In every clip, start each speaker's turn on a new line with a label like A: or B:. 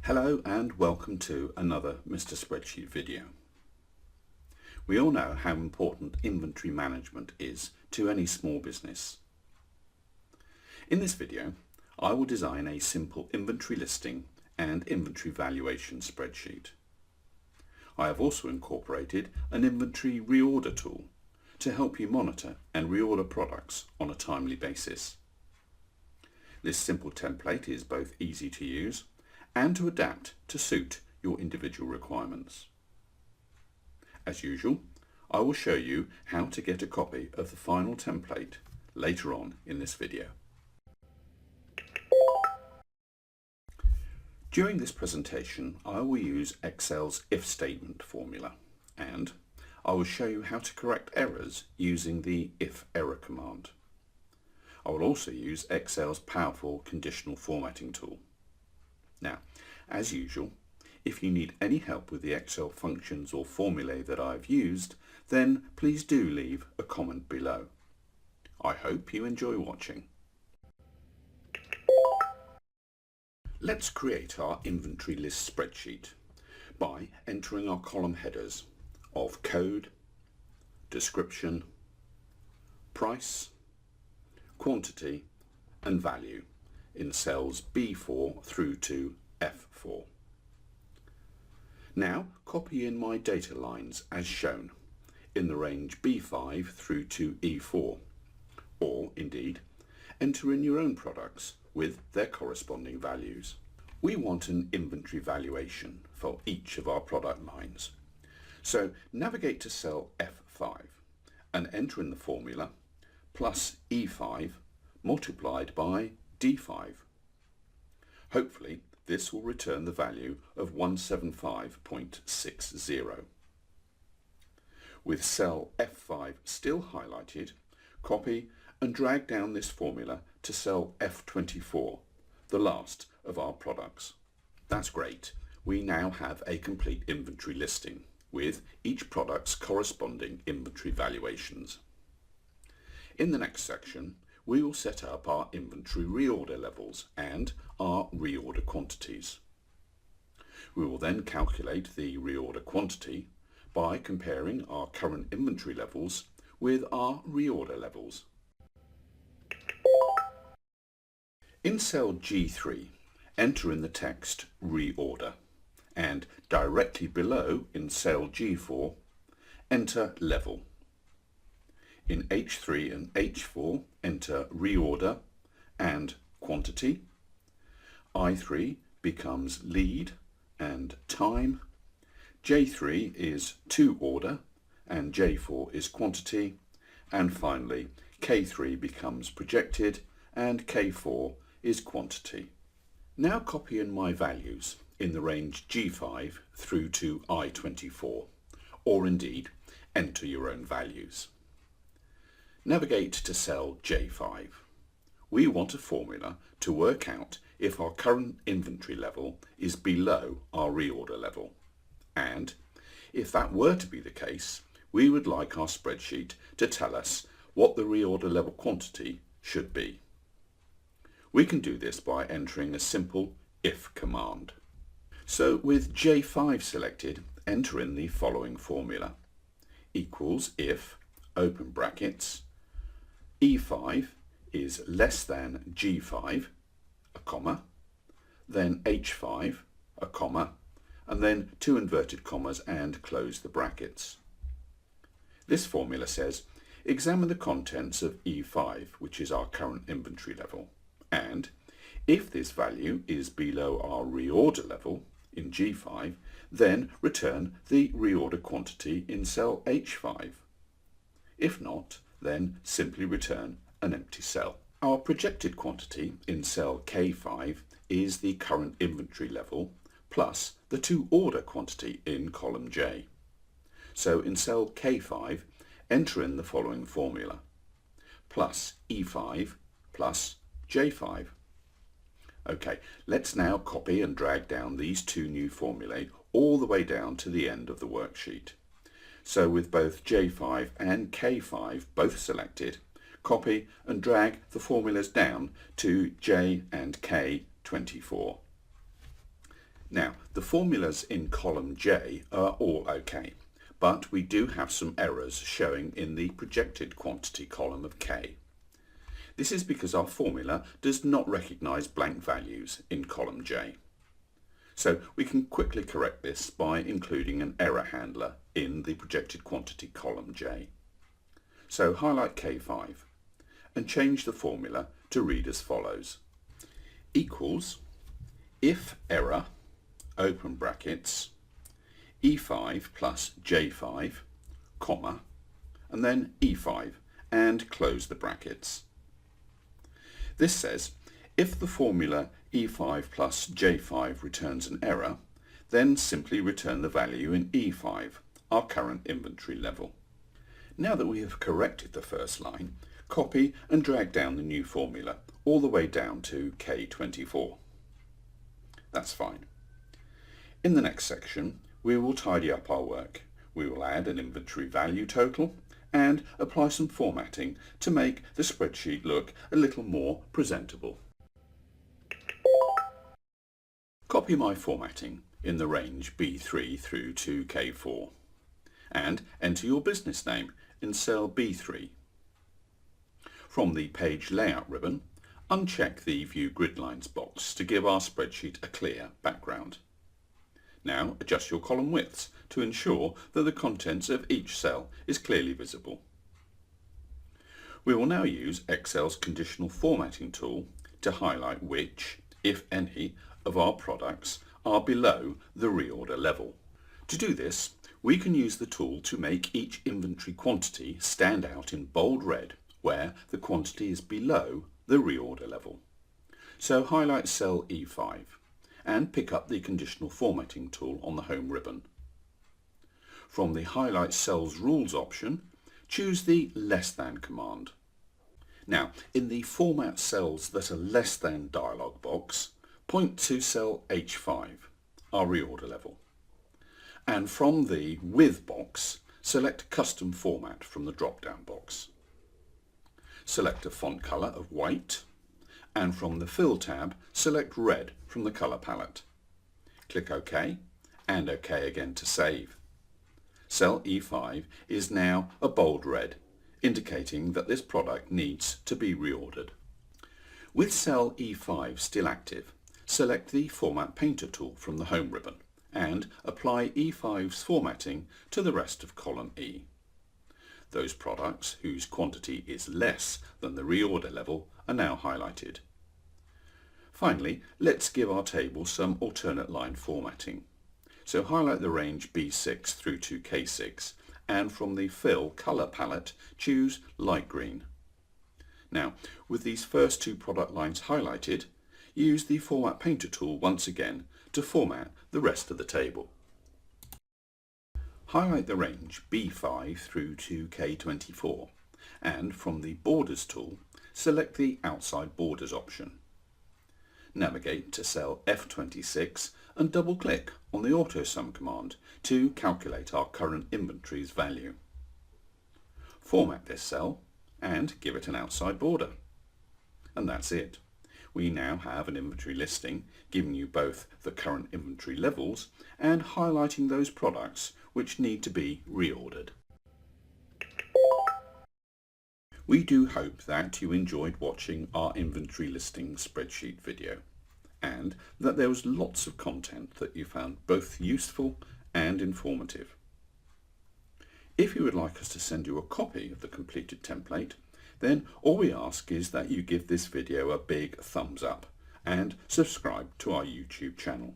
A: Hello and welcome to another Mr. Spreadsheet video. We all know how important inventory management is to any small business. In this video, I will design a simple inventory listing and inventory valuation spreadsheet. I have also incorporated an inventory reorder tool to help you monitor and reorder products on a timely basis. This simple template is both easy to use and to adapt to suit your individual requirements. As usual, I will show you how to get a copy of the final template later on in this video. During this presentation, I will use Excel's if statement formula, and I will show you how to correct errors using the IFERROR command. I will also use Excel's powerful Conditional Formatting Tool. Now, as usual, if you need any help with the Excel functions or formulae that I've used, then please do leave a comment below. I hope you enjoy watching. Let's create our inventory list spreadsheet by entering our column headers of code, description, price, quantity and value in cells B4 through to F4. Now copy in my data lines as shown in the range B5 through to E4, or indeed enter in your own products with their corresponding values. We want an inventory valuation for each of our product lines. So navigate to cell F5 and enter in the formula plus E5 multiplied by D5. Hopefully this will return the value of 175.60. With cell F5 still highlighted, copy and drag down this formula to cell F24, the last of our products. That's great. We now have a complete inventory listing with each product's corresponding inventory valuations. In the next section, we will set up our inventory reorder levels and our reorder quantities. We will then calculate the reorder quantity by comparing our current inventory levels with our reorder levels. In cell G3, enter in the text reorder, and directly below in cell G4, enter level. In H3 and H4, enter reorder and quantity. I3 becomes lead and time. J3 is to order and J4 is quantity. And finally, K3 becomes projected and K4 is quantity. Now copy in my values in the range G5 through to I24, or indeed enter your own values. Navigate to cell J5. We want a formula to work out if our current inventory level is below our reorder level. And if that were to be the case, we would like our spreadsheet to tell us what the reorder level quantity should be. We can do this by entering a simple if command. So with J5 selected, enter in the following formula. Equals if, open brackets, E5 is less than G5, a comma, then H5, a comma, and then two inverted commas and close the brackets. This formula says, examine the contents of E5, which is our current inventory level, and if this value is below our reorder level in G5, then return the reorder quantity in cell H5. If not, then simply return an empty cell. Our projected quantity in cell K5 is the current inventory level plus the to order quantity in column J. So in cell K5, enter in the following formula: plus E5 plus J5. Okay, let's now copy and drag down these two new formulae all the way down to the end of the worksheet. So with both J5 and K5 both selected, copy and drag the formulas down to J and K24. Now, the formulas in column J are all okay, but we do have some errors showing in the projected quantity column of K. This is because our formula does not recognise blank values in column J. So we can quickly correct this by including an error handler in the projected quantity column J. So highlight K5 and change the formula to read as follows: equals if error, open brackets, E5 plus J5, comma, and then E5, and close the brackets. This says if the formula E5 plus J5 returns an error, then simply return the value in E5, our current inventory level. Now that we have corrected the first line, copy and drag down the new formula all the way down to K24. That's fine. In the next section, we will tidy up our work. We will add an inventory value total and apply some formatting to make the spreadsheet look a little more presentable. Copy my formatting in the range B3 through to K4 and enter your business name in cell B3. From the Page Layout ribbon, uncheck the View Grid Lines box to give our spreadsheet a clear background. Now adjust your column widths to ensure that the contents of each cell is clearly visible. We will now use Excel's Conditional Formatting Tool to highlight which, if any, of our products are below the reorder level. To do this, we can use the tool to make each inventory quantity stand out in bold red where the quantity is below the reorder level. So highlight cell E5 and pick up the Conditional Formatting Tool on the Home ribbon. From the Highlight Cells Rules option, choose the Less Than command. Now, in the Format Cells That Are Less Than dialog box, point to cell H5, our reorder level. And from the With box, select Custom Format from the drop-down box. Select a font color of white, and from the Fill tab, select Red from the color palette. Click OK, and OK again to save. Cell E5 is now a bold red, indicating that this product needs to be reordered. With cell E5 still active, select the Format Painter tool from the Home ribbon and apply E5's formatting to the rest of column E. Those products whose quantity is less than the reorder level are now highlighted. Finally, let's give our table some alternate line formatting. So highlight the range B6 through to K6 and from the Fill colour palette choose light green. Now, with these first two product lines highlighted, use the Format Painter tool once again to format the rest of the table. Highlight the range B5 through to K24 and from the Borders tool select the Outside Borders option. Navigate to cell F26 and double click on the AutoSum command to calculate our current inventory's value. Format this cell and give it an outside border. And that's it. We now have an inventory listing giving you both the current inventory levels and highlighting those products which need to be reordered. We do hope that you enjoyed watching our inventory listing spreadsheet video and that there was lots of content that you found both useful and informative. If you would like us to send you a copy of the completed template, then all we ask is that you give this video a big thumbs up and subscribe to our YouTube channel.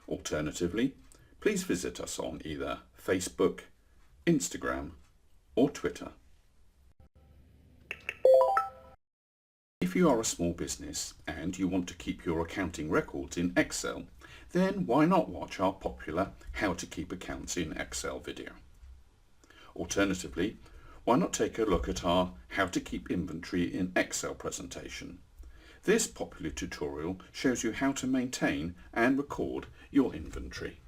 A: Alternatively, please visit us on either Facebook, Instagram or Twitter. If you are a small business and you want to keep your accounting records in Excel, then why not watch our popular How to Keep Accounts in Excel video? Alternatively, why not take a look at our How to Keep Inventory in Excel presentation? This popular tutorial shows you how to maintain and record your inventory.